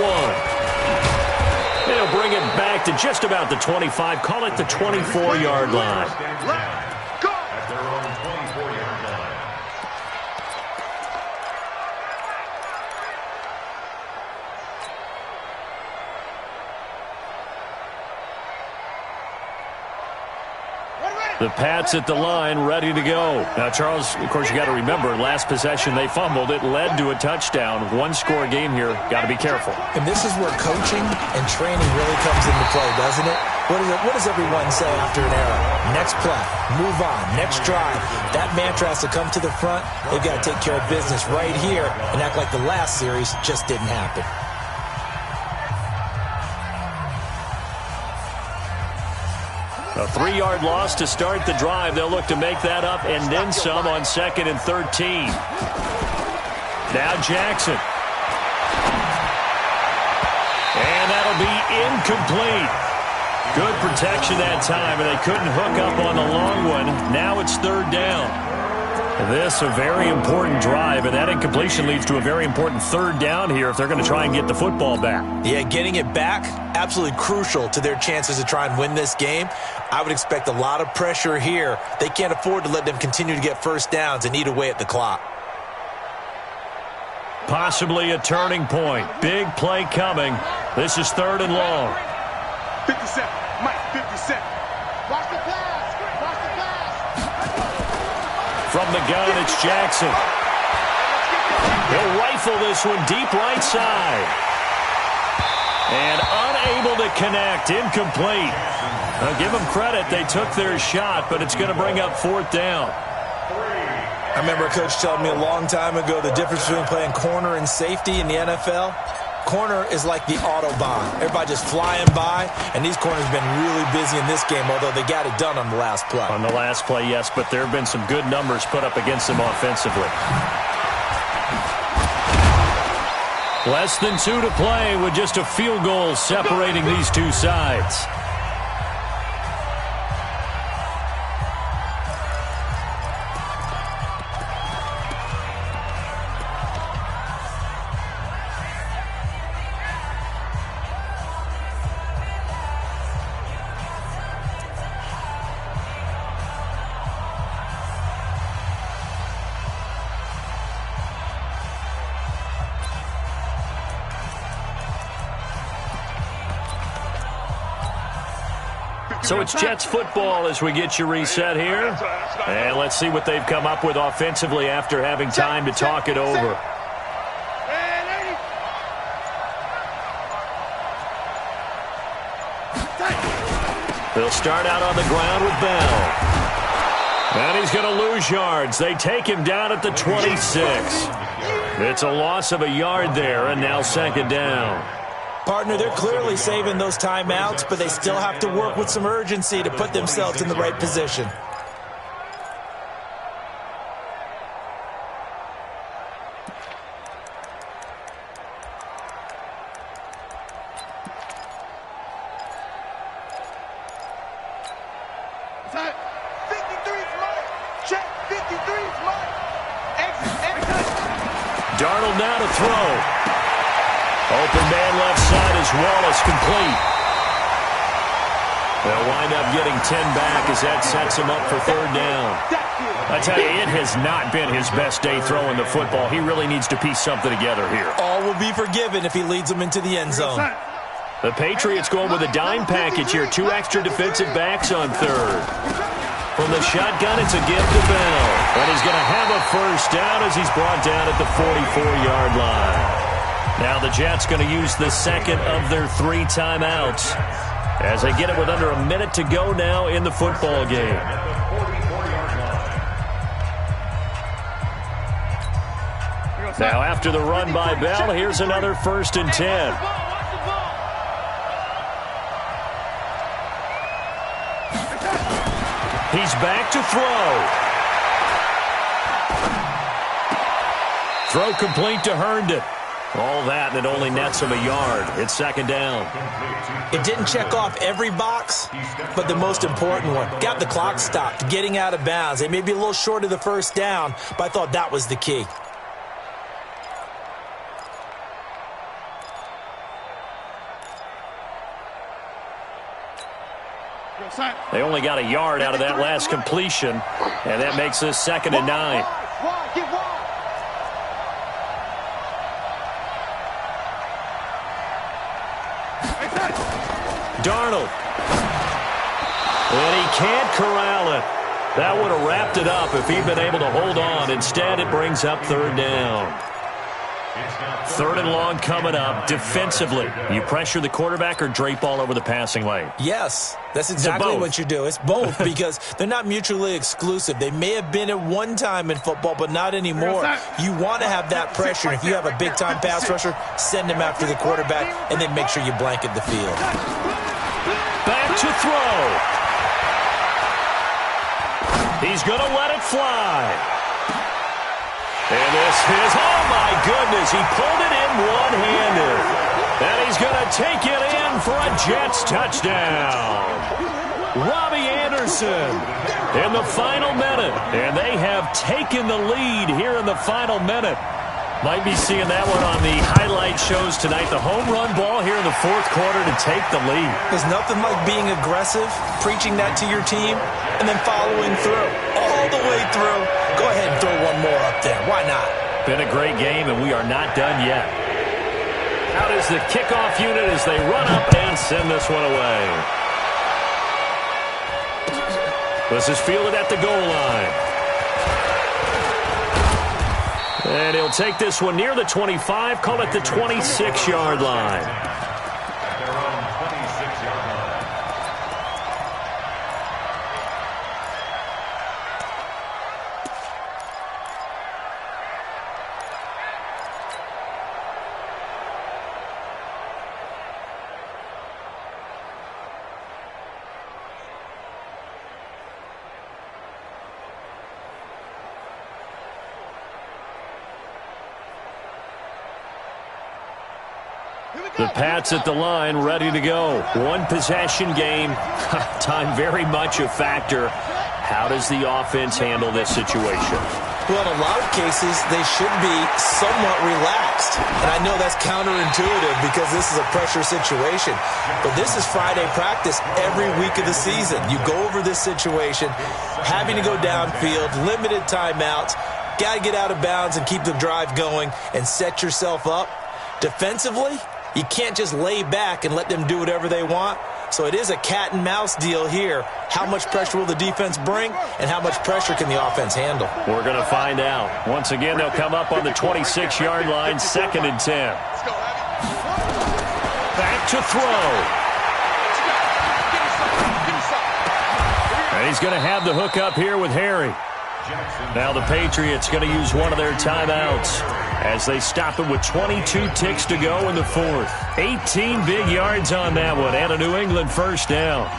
They'll bring it back to just about the 25. Call it the 24-yard line. At their own 24-yard line. The Pats at the line, ready to go. Now, Charles, of course, you got to remember, last possession they fumbled. It led to a touchdown. One-score game here. Got to be careful. And this is where coaching and training really comes into play, doesn't it? What does everyone say after an error? Next play, move on, next drive. That mantra has to come to the front. They've got to take care of business right here and act like the last series just didn't happen. A 3-yard loss to start the drive. They'll look to make that up and then some on 2nd and 13. Now Jackson. And that'll be incomplete. Good protection that time, and they couldn't hook up on the long one. Now it's third down. This a very important drive, and that incompletion leads to a very important third down here if they're going to try and get the football back. Yeah, getting it back, absolutely crucial to their chances to try and win this game. I would expect a lot of pressure here. They can't afford to let them continue to get first downs and eat away at the clock. Possibly a turning point. Big play coming. This is third and long. 57. Mike, 57. Watch the pass. Watch the pass. From the gun, it's Jackson. He'll rifle this one deep right side. And unable to connect. Incomplete. Now give them credit. They took their shot, but it's going to bring up fourth down. I remember a coach telling me a long time ago the difference between playing corner and safety in the NFL. Corner is like the Autobahn. Everybody just flying by, and these corners have been really busy in this game, although they got it done on the last play. On the last play, yes, but there have been some good numbers put up against them offensively. Less than 2 to play with just a field goal separating these two sides. So it's Jets football as we get you reset here. And let's see what they've come up with offensively after having time to talk it over. They'll start out on the ground with Bell. And he's going to lose yards. They take him down at the 26. It's a loss of a yard there, and now second down. Partner, they're clearly saving those timeouts, but they still have to work with some urgency to put themselves in the right position. Darnold now to throw. Open man left side is Wallace, complete. They'll wind up getting 10 back as that sets him up for third down. I tell you, it has not been his best day throwing the football. He really needs to piece something together here. All will be forgiven if he leads them into the end zone. The Patriots going with a dime package here. 2 extra defensive backs on third. From the shotgun, it's a give to Bell. And he's going to have a first down as he's brought down at the 44-yard line. Now the Jets going to use the second of their 3 timeouts as they get it with under a minute to go now in the football game. Now after the run by Bell, here's another 1st and 10. He's back to throw. Throw complete to Herndon. All that, and it only nets him a yard. It's 2nd down. It didn't check off every box, but the most important one. Got the clock stopped, getting out of bounds. They may be a little short of the first down, but I thought that was the key. They only got a yard out of that last completion, and that makes this 2nd and 9. Darnold. And he can't corral it. That would have wrapped it up if he'd been able to hold on. Instead, it brings up 3rd down. 3rd and long coming up. Defensively, you pressure the quarterback or drape all over the passing lane? Yes, that's exactly what you do. It's both because they're not mutually exclusive. They may have been at one time in football, but not anymore. You want to have that pressure. If you have a big-time pass rusher, send him after the quarterback, and then make sure you blanket the field. Back to throw. He's going to let it fly. And this is, oh my goodness, he pulled it in one-handed. And he's going to take it in for a Jets touchdown. Robbie Anderson in the final minute. And they have taken the lead here in the final minute. Might be seeing that one on the highlight shows tonight. The home run ball here in the 4th quarter to take the lead. There's nothing like being aggressive, preaching that to your team, and then following through. All the way through. Go ahead and throw one more up there. Why not? Been a great game, and we are not done yet. Out is the kickoff unit as they run up and send this one away. This is fielded at the goal line. And he'll take this one near the 25, call it the 26-yard line. The Pats at the line, ready to go. One possession game. Time very much a factor. How does the offense handle this situation? Well, in a lot of cases, they should be somewhat relaxed. And I know that's counterintuitive because this is a pressure situation. But this is Friday practice every week of the season. You go over this situation, having to go downfield, limited timeouts, got to get out of bounds and keep the drive going and set yourself up. Defensively, you can't just lay back and let them do whatever they want. So it is a cat and mouse deal here. How much pressure will the defense bring, and how much pressure can the offense handle? We're going to find out. Once again, they'll come up on the 26-yard line, 2nd and 10. Back to throw. And he's going to have the hook up here with Harry. Now the Patriots going to use one of their timeouts as they stop it with 22 ticks to go in the 4th. 18 big yards on that one and a New England first down.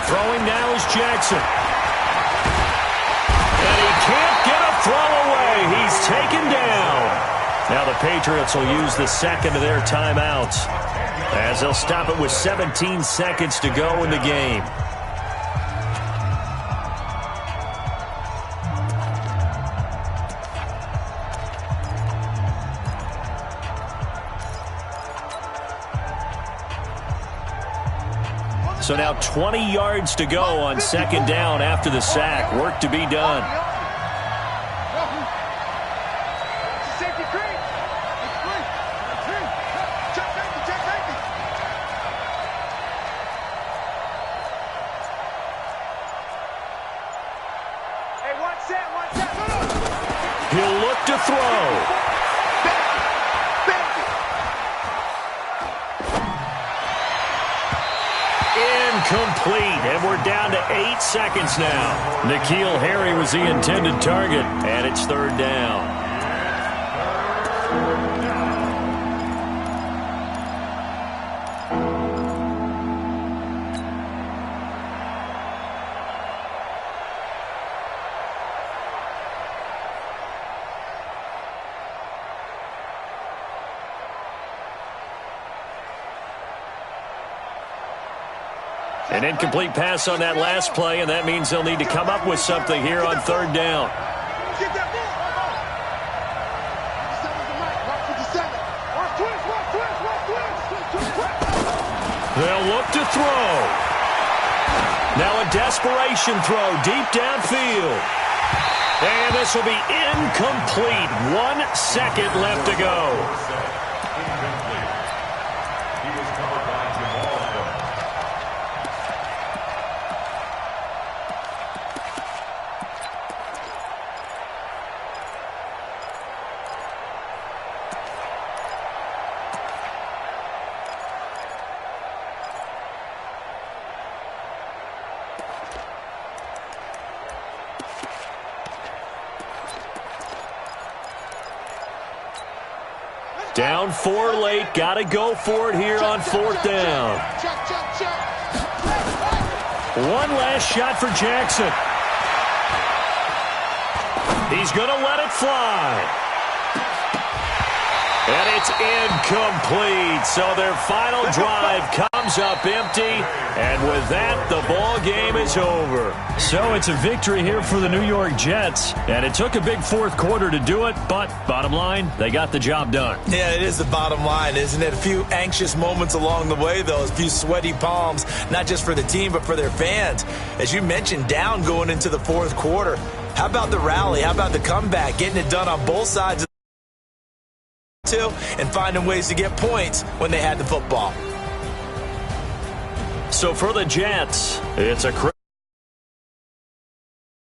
Throwing now is Jackson. And he can't get a throw away. He's taken down. Now the Patriots will use the second of their timeouts as they'll stop it with 17 seconds to go in the game. So now 20 yards to go on second down after the sack. Work to be done. He'll look to throw. Incomplete, and we're down to 8 seconds now. N'Keal Harry was the intended target, and it's third down. An incomplete pass on that last play, and that means they'll need to come up with something here on third down. They'll look to throw. Now a desperation throw deep downfield. And this will be incomplete. 1 second left to go. Down 4 late. Got to go for it here on fourth down. One last shot for Jackson. He's going to let it fly. And it's incomplete. So their final drive comes up empty. And with that, the ball game is over. So it's a victory here for the New York Jets. And it took a big fourth quarter to do it. But bottom line, they got the job done. Yeah, it is the bottom line, isn't it? A few anxious moments along the way, though. A few sweaty palms, not just for the team, but for their fans. As you mentioned, down going into the fourth quarter. How about the rally? How about the comeback? Getting it done on both sides of and finding ways to get points when they had the football. So for the Jets, it's a